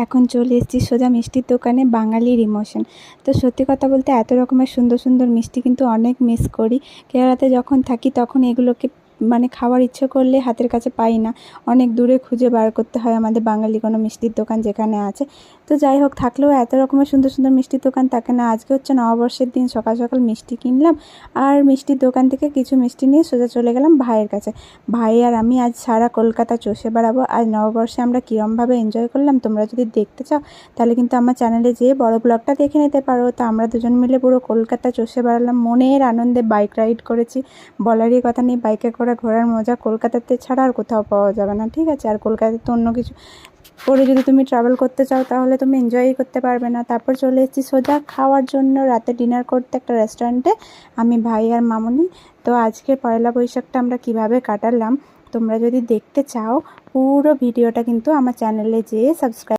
এখন চলে এসেছি সোজা মিষ্টির দোকানে, বাঙালির ইমোশন। তো সত্যি কথা বলতে এত রকমের সুন্দর সুন্দর মিষ্টি কিন্তু অনেক মিস করি। কেরালাতে যখন থাকি তখন এগুলোকে খাওয়ার ইচ্ছে করলে হাতের কাছে পাই না, অনেক দূরে খুঁজে বার করতে হয় আমাদের বাঙালি কোনো মিষ্টির দোকান যেখানে আছে। তো যাই হোক, থাকলেও এত রকমের সুন্দর সুন্দর মিষ্টির দোকান থাকে না। আজকে হচ্ছে নববর্ষের দিন, সকাল সকাল মিষ্টি কিনলাম আর মিষ্টির দোকান থেকে কিছু মিষ্টি নিয়ে সোজা চলে গেলাম ভাইয়ের কাছে। ভাই আর আমি আজ সারা কলকাতা চষে বেড়াবো। আজ নববর্ষে আমরা কীরমভাবে এনজয় করলাম তোমরা যদি দেখতে চাও তাহলে কিন্তু আমার চ্যানেলে যেয়ে বড় ব্লগটা দেখে নিতে পারো। তো আমরা দুজন মিলে পুরো কলকাতা চষে বেড়ালাম, মনের আনন্দে বাইক রাইড করেছি। বলারই কথা নেই, বাইকে করে ঘোরার মজা কলকাতাতে ছাড়া আর কোথাও পাওয়া যাবে না, ঠিক আছে? আর কলকাতাতে অন্য কিছু করে যদি তুমি ট্রাভেল করতে চাও তাহলে তুমি এনজয়ই করতে পারবে না। তারপর চলে এসেছি সোজা খাওয়ার জন্য, রাতে ডিনার করতে একটা রেস্টুরেন্টে, আমি, ভাই আর মামুনি। তো আজকে পয়লা বৈশাখটা আমরা কিভাবে কাটালাম তোমরা যদি দেখতে চাও পুরো ভিডিওটা কিন্তু আমার চ্যানেলে যেয়ে সাবস্ক্রাইব